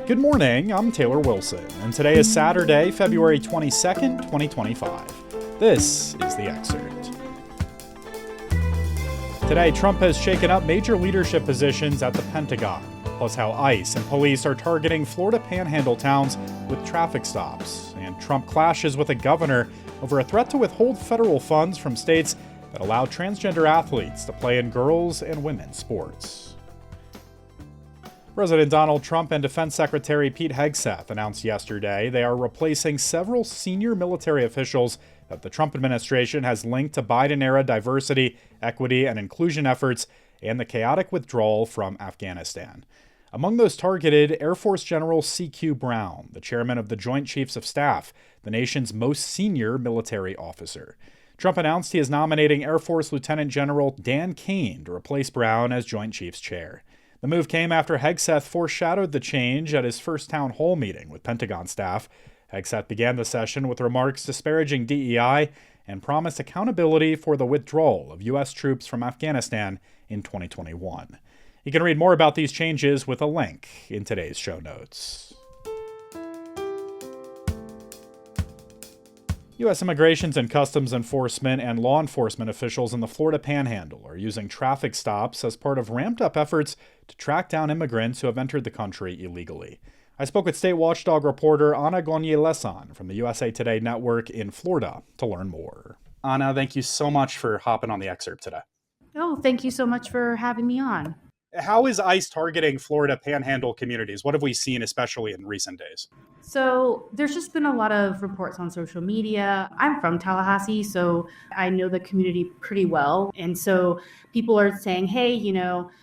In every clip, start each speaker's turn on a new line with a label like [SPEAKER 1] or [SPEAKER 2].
[SPEAKER 1] Good morning, I'm Taylor Wilson, and today is Saturday, February 22nd, 2025. This is The Excerpt. Today, Trump has shaken up major leadership positions at the Pentagon, plus how ICE and police are targeting Florida panhandle towns with traffic stops, and Trump clashes with a governor over a threat to withhold federal funds from states that allow transgender athletes to play in girls' and women's sports. President Donald Trump and Defense Secretary Pete Hegseth announced yesterday they are replacing several senior military officials that the Trump administration has linked to Biden-era diversity, equity, and inclusion efforts and the chaotic withdrawal from Afghanistan. Among those targeted, Air Force General C.Q. Brown, the chairman of the Joint Chiefs of Staff, the nation's most senior military officer. Trump announced he is nominating Air Force Lieutenant General Dan Kane to replace Brown as Joint Chiefs chair. The move came after Hegseth foreshadowed the change at his first town hall meeting with Pentagon staff. Hegseth began the session with remarks disparaging DEI and promised accountability for the withdrawal of U.S. troops from Afghanistan in 2021. You can read more about these changes with a link in today's show notes. U.S. Immigration and Customs Enforcement and law enforcement officials in the Florida Panhandle are using traffic stops as part of ramped-up efforts to track down immigrants who have entered the country illegally. I spoke with state watchdog reporter Ana Gonye-Lesan from the USA Today Network in Florida to learn more. Ana, thank you so much for hopping on The Excerpt today.
[SPEAKER 2] Oh, thank you so much for having me on.
[SPEAKER 1] How is ICE targeting Florida Panhandle communities? What have we seen, especially in recent days?
[SPEAKER 2] So there's just been a lot of reports on social media. I'm from Tallahassee, so I know the community pretty well. And so people are saying, hey,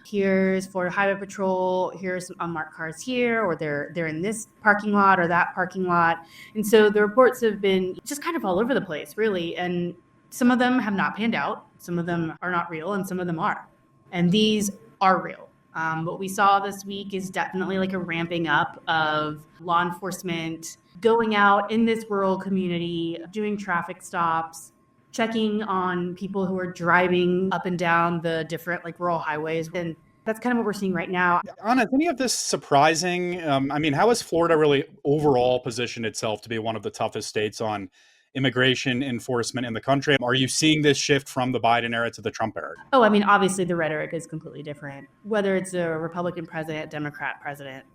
[SPEAKER 2] here's Florida Highway Patrol, here's some unmarked cars here, or they're in this parking lot or that parking lot. And so the reports have been just kind of all over the place, really. And some of them have not panned out. Some of them are not real, and some of them are. And these are real. What we saw this week is definitely like a ramping up of law enforcement going out in this rural community, doing traffic stops, checking on people who are driving up and down the different rural highways. And that's kind of what we're seeing right now.
[SPEAKER 1] Anna, is any of this surprising? How has Florida really overall positioned itself to be one of the toughest states on immigration enforcement in the country? Are you seeing this shift from the Biden era to the Trump era?
[SPEAKER 2] Obviously the rhetoric is completely different. Whether it's a Republican president, Democrat president,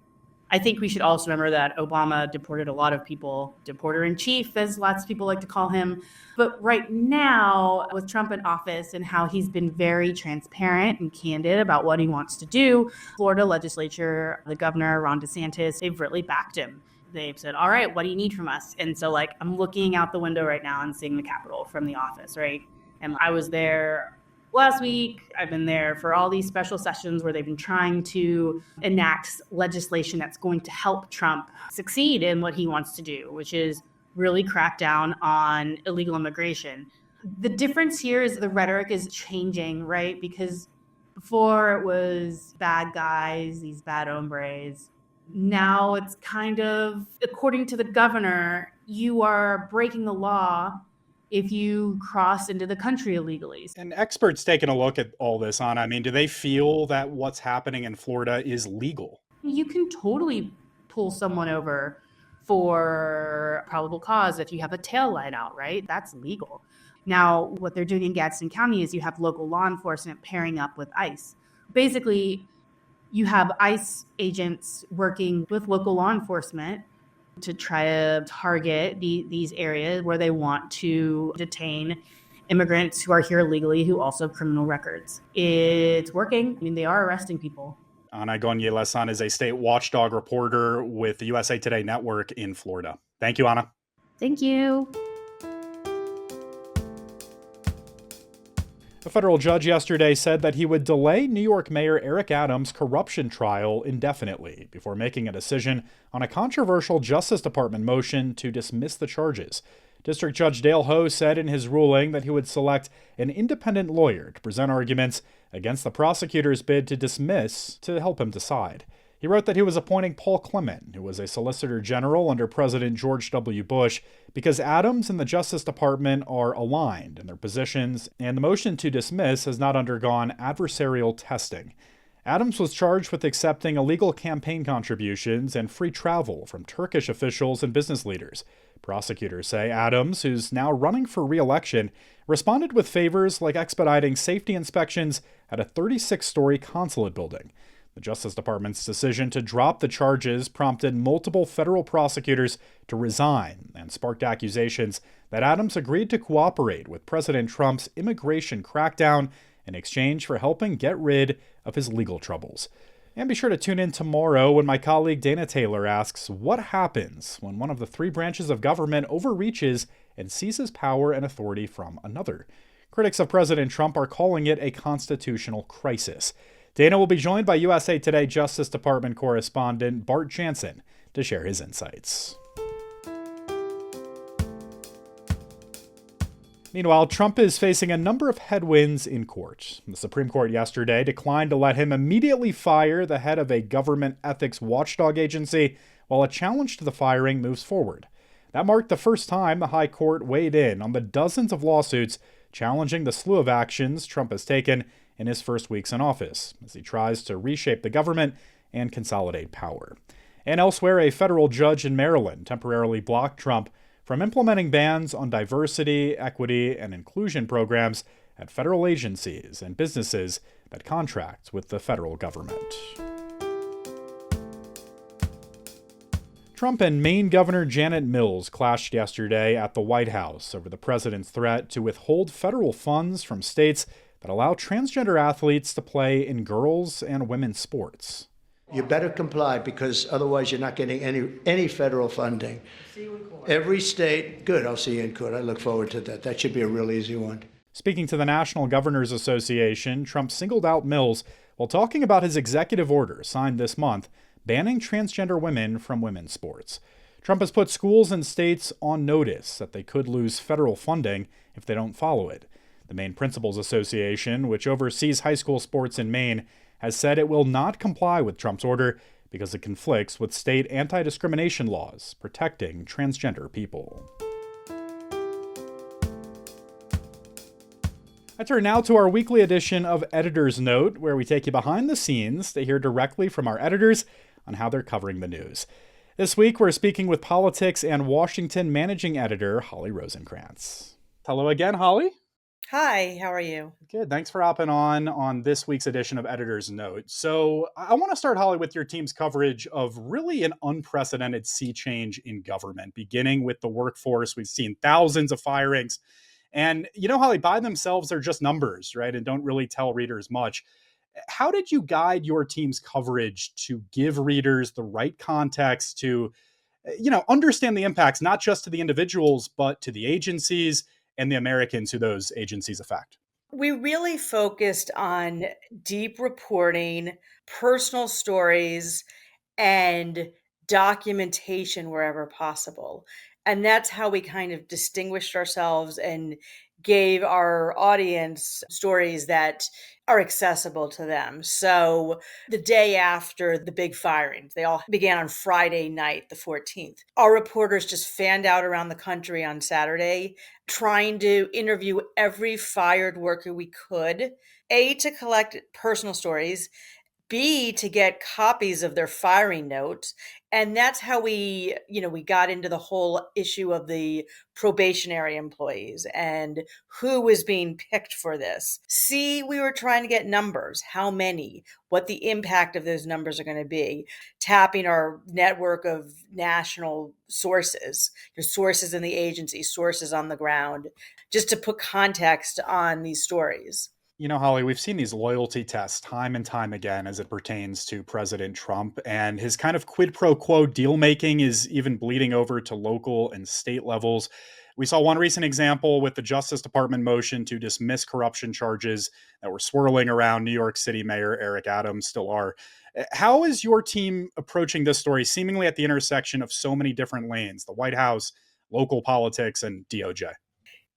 [SPEAKER 2] I think we should also remember that Obama deported a lot of people, deporter-in-chief, as lots of people like to call him. But right now, with Trump in office and how he's been very transparent and candid about what he wants to do, Florida legislature, the governor, Ron DeSantis, they've really backed him. They've said, all right, what do you need from us? And so I'm looking out the window right now and seeing the Capitol from the office, right? And I was there last week. I've been there for all these special sessions where they've been trying to enact legislation that's going to help Trump succeed in what he wants to do, which is really crack down on illegal immigration. The difference here is the rhetoric is changing, right? Because before it was bad guys, these bad hombres. Now it's kind of, according to the governor, you are breaking the law if you cross into the country illegally.
[SPEAKER 1] And experts taking a look at all this, Anna, do they feel that what's happening in Florida is legal?
[SPEAKER 2] You can totally pull someone over for probable cause if you have a tail light out, right? That's legal. Now, what they're doing in Gadsden County is you have local law enforcement pairing up with ICE. Basically, you have ICE agents working with local law enforcement to try to target these areas where they want to detain immigrants who are here illegally who also have criminal records. It's working. They are arresting people.
[SPEAKER 1] Ana Gonye-Lesan is a state watchdog reporter with the USA Today Network in Florida. Thank you, Ana.
[SPEAKER 2] Thank you.
[SPEAKER 1] A federal judge yesterday said that he would delay New York Mayor Eric Adams' corruption trial indefinitely before making a decision on a controversial Justice Department motion to dismiss the charges. District Judge Dale Ho said in his ruling that he would select an independent lawyer to present arguments against the prosecutor's bid to dismiss to help him decide. He wrote that he was appointing Paul Clement, who was a Solicitor General under President George W. Bush, because Adams and the Justice Department are aligned in their positions, and the motion to dismiss has not undergone adversarial testing. Adams was charged with accepting illegal campaign contributions and free travel from Turkish officials and business leaders. Prosecutors say Adams, who's now running for re-election, responded with favors like expediting safety inspections at a 36-story consulate building. The Justice Department's decision to drop the charges prompted multiple federal prosecutors to resign and sparked accusations that Adams agreed to cooperate with President Trump's immigration crackdown in exchange for helping get rid of his legal troubles. And be sure to tune in tomorrow when my colleague Dana Taylor asks what happens when one of the three branches of government overreaches and seizes power and authority from another. Critics of President Trump are calling it a constitutional crisis. Dana will be joined by USA Today Justice Department correspondent Bart Jansen to share his insights. Meanwhile, Trump is facing a number of headwinds in court. The Supreme Court yesterday declined to let him immediately fire the head of a government ethics watchdog agency, while a challenge to the firing moves forward. That marked the first time the High Court weighed in on the dozens of lawsuits challenging the slew of actions Trump has taken in his first weeks in office, as he tries to reshape the government and consolidate power. And elsewhere, a federal judge in Maryland temporarily blocked Trump from implementing bans on diversity, equity, and inclusion programs at federal agencies and businesses that contract with the federal government. Trump and Maine Governor Janet Mills clashed yesterday at the White House over the president's threat to withhold federal funds from states that allow transgender athletes to play in girls' and women's sports.
[SPEAKER 3] You better comply, because otherwise you're not getting any federal funding.
[SPEAKER 2] See you in court.
[SPEAKER 3] Every state, good, I'll see you in court. I look forward to that. That should be a real easy one.
[SPEAKER 1] Speaking to the National Governors Association, Trump singled out Mills while talking about his executive order signed this month banning transgender women from women's sports. Trump has put schools and states on notice that they could lose federal funding if they don't follow it. The Maine Principals Association, which oversees high school sports in Maine, has said it will not comply with Trump's order because it conflicts with state anti-discrimination laws protecting transgender people. I turn now to our weekly edition of Editor's Note, where we take you behind the scenes to hear directly from our editors on how they're covering the news. This week, we're speaking with politics and Washington managing editor Holly Rosenkrantz. Hello again, Holly.
[SPEAKER 4] Hi, how are you?
[SPEAKER 1] Good. Thanks for hopping on this week's edition of Editor's Note. So I want to start, Holly, with your team's coverage of really an unprecedented sea change in government, beginning with the workforce. We've seen thousands of firings. And, Holly, by themselves, they're just numbers, right? And don't really tell readers much. How did you guide your team's coverage to give readers the right context to, understand the impacts, not just to the individuals, but to the agencies and the Americans who those agencies affect?
[SPEAKER 4] We really focused on deep reporting, personal stories, and documentation wherever possible. And that's how we kind of distinguished ourselves and gave our audience stories that are accessible to them. So the day after the big firings, they all began on Friday night, the 14th. Our reporters just fanned out around the country on Saturday, trying to interview every fired worker we could, A, to collect personal stories, B, to get copies of their firing notes. And that's how we got into the whole issue of the probationary employees and who was being picked for this. C, we were trying to get numbers, how many, what the impact of those numbers are going to be, tapping our network of national sources, your sources in the agency, sources on the ground, just to put context on these stories.
[SPEAKER 1] Holly, we've seen these loyalty tests time and time again as it pertains to President Trump, and his kind of quid pro quo deal making is even bleeding over to local and state levels. We saw one recent example with the Justice Department motion to dismiss corruption charges that were swirling around New York City Mayor Eric Adams, still are. How is your team approaching this story, seemingly at the intersection of so many different lanes, the White House, local politics, and DOJ?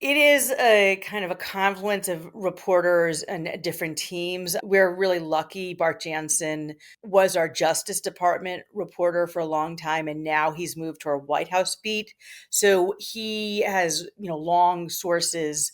[SPEAKER 4] It is a kind of a confluence of reporters and different teams. We're really lucky. Bart Jansen was our Justice Department reporter for a long time, and now he's moved to our White House beat. So he has, long sources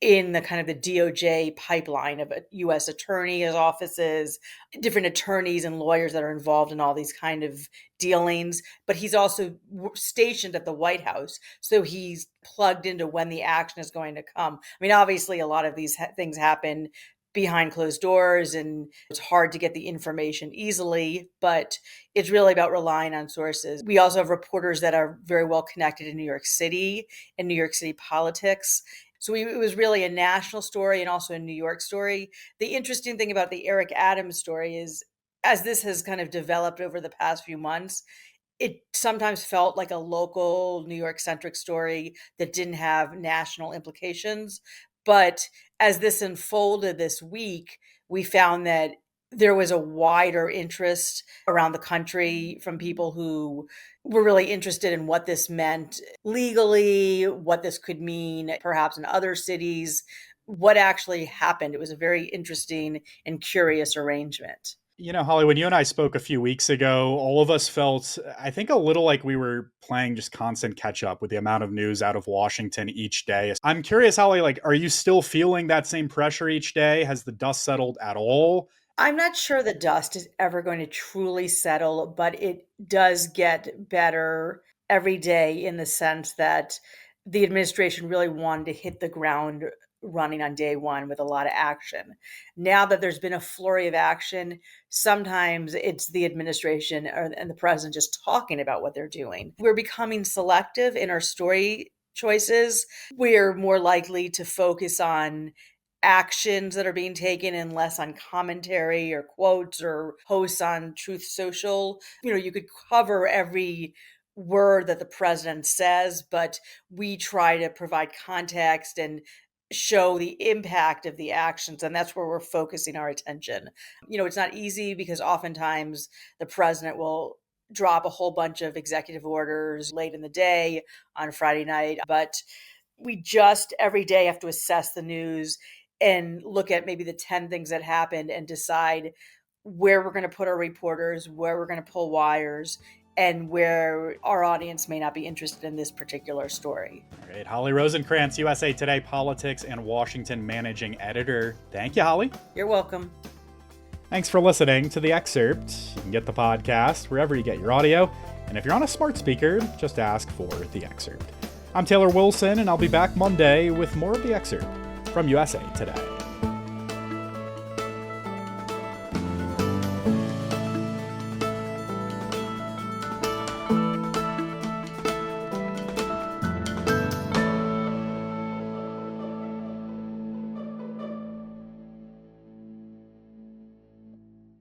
[SPEAKER 4] in the kind of the DOJ pipeline of U.S. attorneys' offices, different attorneys and lawyers that are involved in all these kind of dealings. But he's also stationed at the White House, so he's plugged into when the action is going to come. I mean, obviously, a lot of these things happen behind closed doors, and it's hard to get the information easily, but it's really about relying on sources. We also have reporters that are very well connected in New York City and New York City politics. So it was really a national story and also a New York story. The interesting thing about the Eric Adams story is, as this has kind of developed over the past few months, it sometimes felt like a local New York centric story that didn't have national implications. But as this unfolded this week, we found that there was a wider interest around the country from people who were really interested in what this meant legally, what this could mean perhaps in other cities, what actually happened. It was a very interesting and curious arrangement.
[SPEAKER 1] You know, Holly, when you and I spoke a few weeks ago, all of us felt, I think, a little like we were playing just constant catch up with the amount of news out of Washington each day. I'm curious, Holly, like, are you still feeling that same pressure each day? Has the dust settled at all?
[SPEAKER 4] I'm not sure the dust is ever going to truly settle, but it does get better every day in the sense that the administration really wanted to hit the ground running on day one with a lot of action. Now that there's been a flurry of action, sometimes it's the administration and the president just talking about what they're doing. We're becoming selective in our story choices. We're more likely to focus on actions that are being taken and less on commentary or quotes or posts on Truth Social. You could cover every word that the president says, but we try to provide context and show the impact of the actions, and that's where we're focusing our attention. It's not easy because oftentimes the president will drop a whole bunch of executive orders late in the day on Friday night, but we just every day have to assess the news and look at maybe the 10 things that happened and decide where we're going to put our reporters, where we're going to pull wires, and where our audience may not be interested in this particular story.
[SPEAKER 1] All right, Holly Rosenkrantz, USA Today Politics and Washington Managing Editor. Thank you, Holly.
[SPEAKER 4] You're welcome.
[SPEAKER 1] Thanks for listening to The Excerpt. You can get the podcast wherever you get your audio. And if you're on a smart speaker, just ask for The Excerpt. I'm Taylor Wilson, and I'll be back Monday with more of The Excerpt from USA Today.